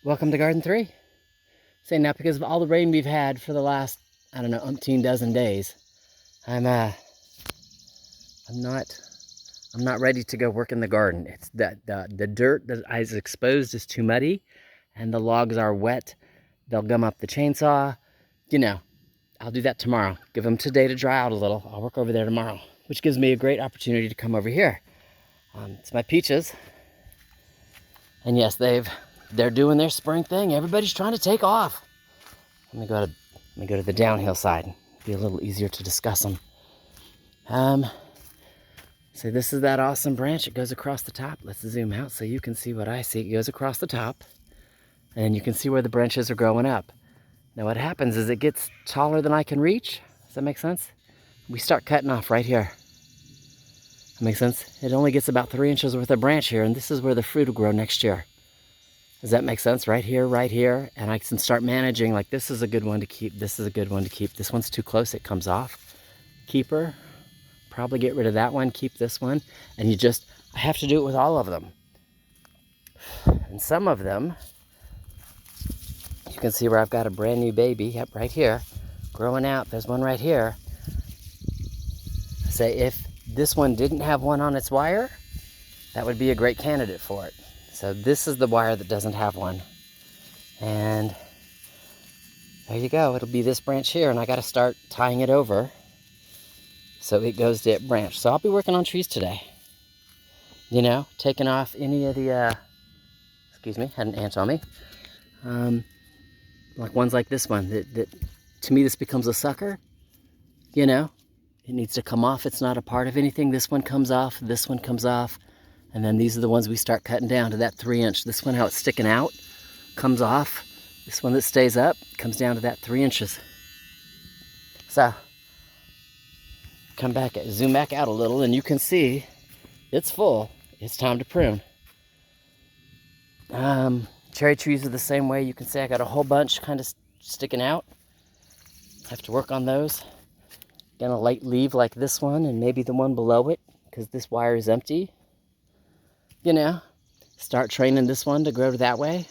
Welcome to Garden 3. Saying that because of all the rain we've had for the last, I don't know, umpteen dozen days, I'm not ready to go work in the garden. It's that the dirt that is exposed is too muddy, and the logs are wet. They'll gum up the chainsaw. You know, I'll do that tomorrow. Give them today to dry out a little. I'll work over there tomorrow, which gives me a great opportunity to come over here. It's my peaches, and yes, they're doing their spring thing. Everybody's trying to take off. Let me go to the downhill side. Be a little easier to discuss them. So this is that awesome branch. It goes across the top. Let's zoom out so you can see what I see. It goes across the top, and you can see where the branches are growing up. Now what happens is it gets taller than I can reach. Does that make sense? We start cutting off right here. That makes sense? It only gets about 3 inches worth of branch here, and this is where the fruit will grow next year. Does that make sense? Right here, and I can start managing, like this is a good one to keep, this is a good one to keep. This one's too close, it comes off. Keep her, probably get rid of that one, keep this one, and I have to do it with all of them. And some of them, you can see where I've got a brand new baby, yep, right here, growing out. There's one right here. Say if this one didn't have one on its wire, that would be a great candidate for it. So this is the wire that doesn't have one. And there you go. It'll be this branch here, and I got to start tying it over so it goes to that branch. So I'll be working on trees today. You know, taking off any of the, excuse me, had an ant on me. Like ones like this one, that to me this becomes a sucker. You know, it needs to come off. It's not a part of anything. This one comes off, this one comes off. And then these are the ones we start cutting down to that 3 inch. This one, how it's sticking out, comes off. This one that stays up comes down to that 3 inches. So, zoom back out a little, and you can see it's full. It's time to prune. Cherry trees are the same way. You can see I got a whole bunch kind of sticking out. I have to work on those. Gonna leave like this one and maybe the one below it, because this wire is empty. You know, start training this one to grow that way.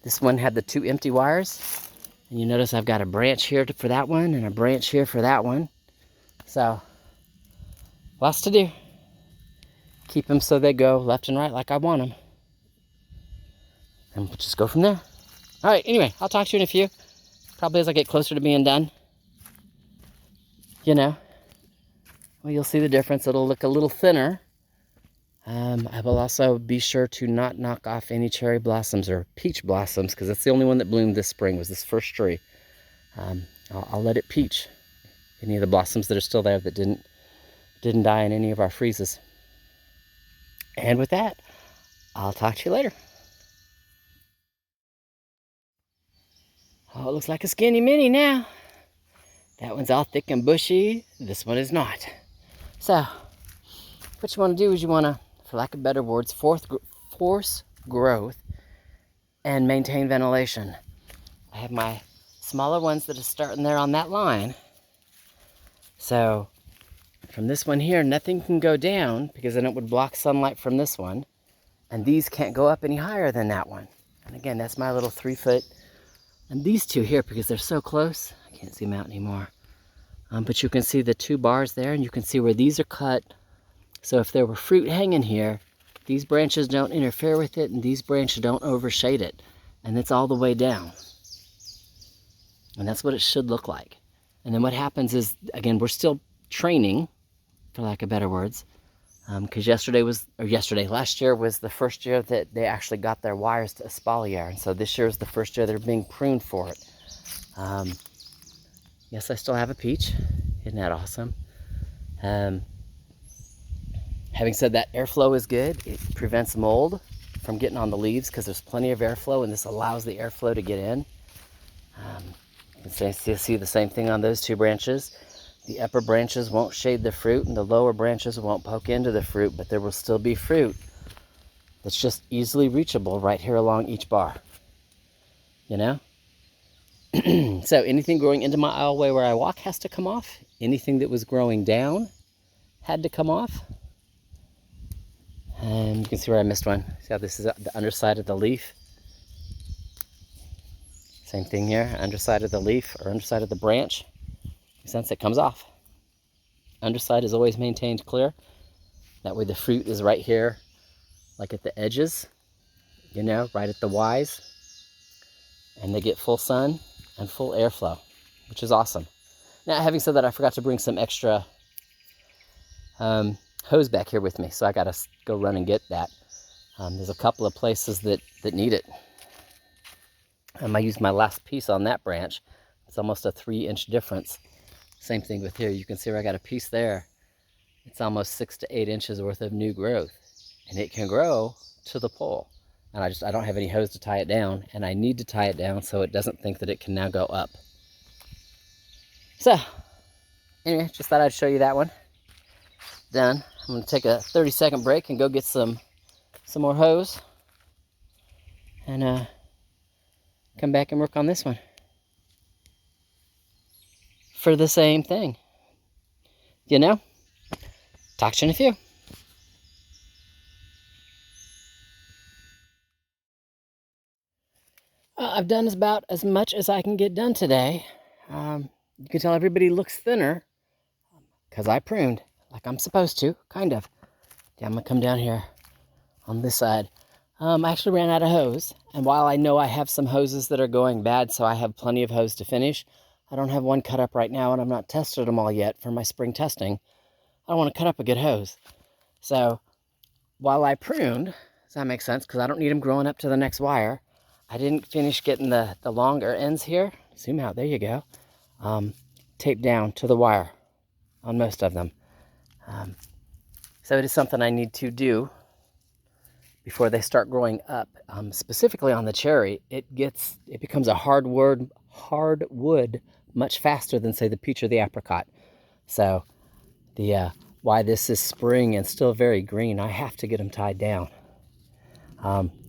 This one had the 2 empty wires, and you notice I've got a branch here for that one and a branch here for that one. So, lots to do. Keep them so they go left and right like I want them. And we'll just go from there. All right, anyway, I'll talk to you in a few. Probably as I get closer to being done. You know, well, you'll see the difference. It'll look a little thinner. I will also be sure to not knock off any cherry blossoms or peach blossoms, because that's the only one that bloomed this spring, was this first tree. I'll let it peach. Any of the blossoms that are still there that didn't die in any of our freezes. And with that, I'll talk to you later. Oh, it looks like a skinny mini now. That one's all thick and bushy. This one is not. So, what you want to do is you want to, for lack of better words, force growth and maintain ventilation. I have my smaller ones that are starting there on that line. So, from this one here, nothing can go down, because then it would block sunlight from this one. And these can't go up any higher than that one. And again, that's my little 3 foot. And these two here, because they're so close, I can't zoom out anymore. But you can see the 2 bars there, and you can see where these are cut. So if there were fruit hanging here, these branches don't interfere with it, and these branches don't overshade it. And it's all the way down. And that's what it should look like. And then what happens is, again, we're still training, for lack of better words, because last year was the first year that they actually got their wires to Espalier, and so this year is the first year they're being pruned for it. Yes, I still have a peach. Isn't that awesome? Having said that, airflow is good. It prevents mold from getting on the leaves, because there's plenty of airflow, and this allows the airflow to get in. You can see the same thing on those 2 branches. The upper branches won't shade the fruit, and the lower branches won't poke into the fruit, but there will still be fruit that's just easily reachable right here along each bar. You know? So anything growing into my aisleway where I walk has to come off. Anything that was growing down had to come off. And you can see where I missed one. See how this is the underside of the leaf? Same thing here, underside of the leaf or underside of the branch. Since it comes off. Underside is always maintained clear. That way the fruit is right here, like at the edges, you know, right at the Y's. And they get full sun and full airflow, which is awesome. Now, having said that, I forgot to bring some extra hose back here with me, so I gotta go run and get that. There's a couple of places that need it. I used my last piece on that branch. It's almost a 3-inch difference. Same thing with here. You can see where I got a piece there. It's almost 6 to 8 inches worth of new growth, and it can grow to the pole. And I don't have any hose to tie it down, and I need to tie it down so it doesn't think that it can now go up. So, anyway, just thought I'd show you that one. Done. I'm going to take a 30-second break and go get some more hose, and come back and work on this one for the same thing. You know? Talk to you in a few. I've done about as much as I can get done today. You can tell everybody looks thinner because I pruned like I'm supposed to, kind of. Yeah, I'm going to come down here on this side. I actually ran out of hose, and while I know I have some hoses that are going bad, so I have plenty of hose to finish, I don't have one cut up right now, and I've not tested them all yet for my spring testing. I want to cut up a good hose. So while I pruned, does that make sense? Because I don't need them growing up to the next wire. I didn't finish getting the longer ends here. Zoom out, there you go. Taped down to the wire on most of them. So it is something I need to do before they start growing up. Specifically on the cherry, it becomes a hard wood much faster than, say, the peach or the apricot. So why this is spring and still very green, I have to get them tied down.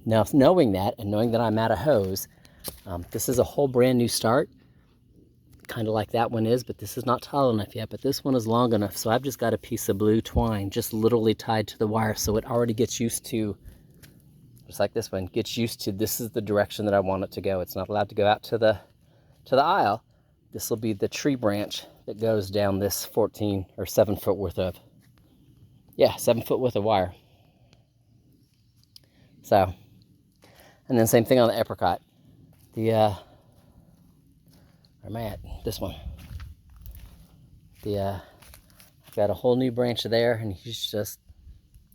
Now, knowing that and knowing that I'm out of hose, this is a whole brand new start, kind of like that one is, but this is not tall enough yet, but this one is long enough, so I've just got a piece of blue twine just literally tied to the wire, so it already gets used to, just like this one, gets used to this is the direction that I want it to go. It's not allowed to go out to the aisle. This will be the tree branch that goes down this 14 or 7 foot worth of, 7 foot worth of wire. So, and then same thing on the apricot. Where am I at? This one. I've got a whole new branch there, and he's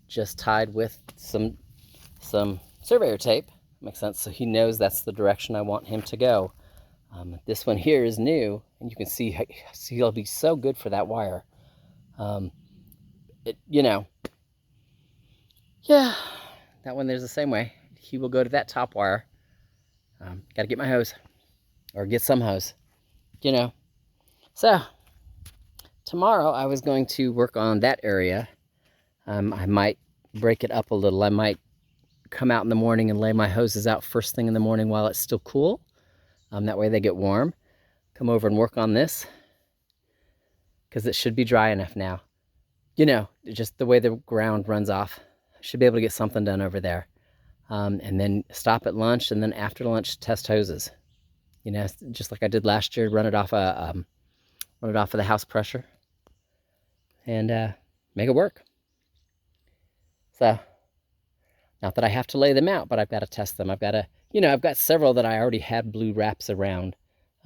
just tied with some surveyor tape. Makes sense. So he knows that's the direction I want him to go. This one here is new, and you can see he'll be so good for that wire. That one there's the same way. He will go to that top wire. Got to get my hose, or get some hose, So tomorrow I was going to work on that area. I might break it up a little. I might come out in the morning and lay my hoses out first thing in the morning while it's still cool. That way they get warm. Come over and work on this, because it should be dry enough now. Just the way the ground runs off. I should be able to get something done over there. And then stop at lunch, and then after lunch test hoses. Just like I did last year, run it off of the house pressure, and make it work. So, not that I have to lay them out, but I've got to test them. I've got several that I already had blue wraps around.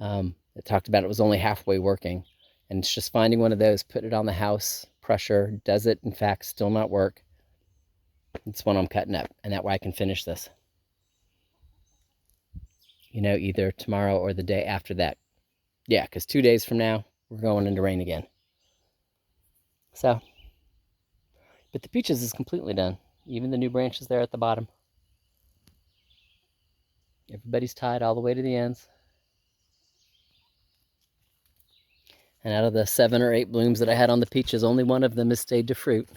It talked about it was only halfway working, and it's just finding one of those, put it on the house pressure. Does it in fact still not work? It's one I'm cutting up, and that way I can finish this. Either tomorrow or the day after that. Yeah, because 2 days from now, we're going into rain again. So, but the peaches is completely done. Even the new branches there at the bottom. Everybody's tied all the way to the ends. And out of the 7 or 8 blooms that I had on the peaches, only one of them has stayed to fruit.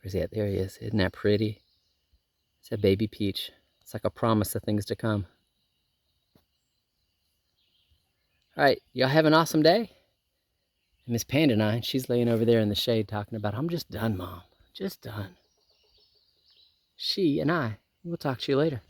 Where's he at? There he is. Isn't that pretty? It's a baby peach. It's like a promise of things to come. All right, y'all have an awesome day. Miss Panda and I, she's laying over there in the shade talking about, I'm just done, Mom. Just done. She and I will talk to you later.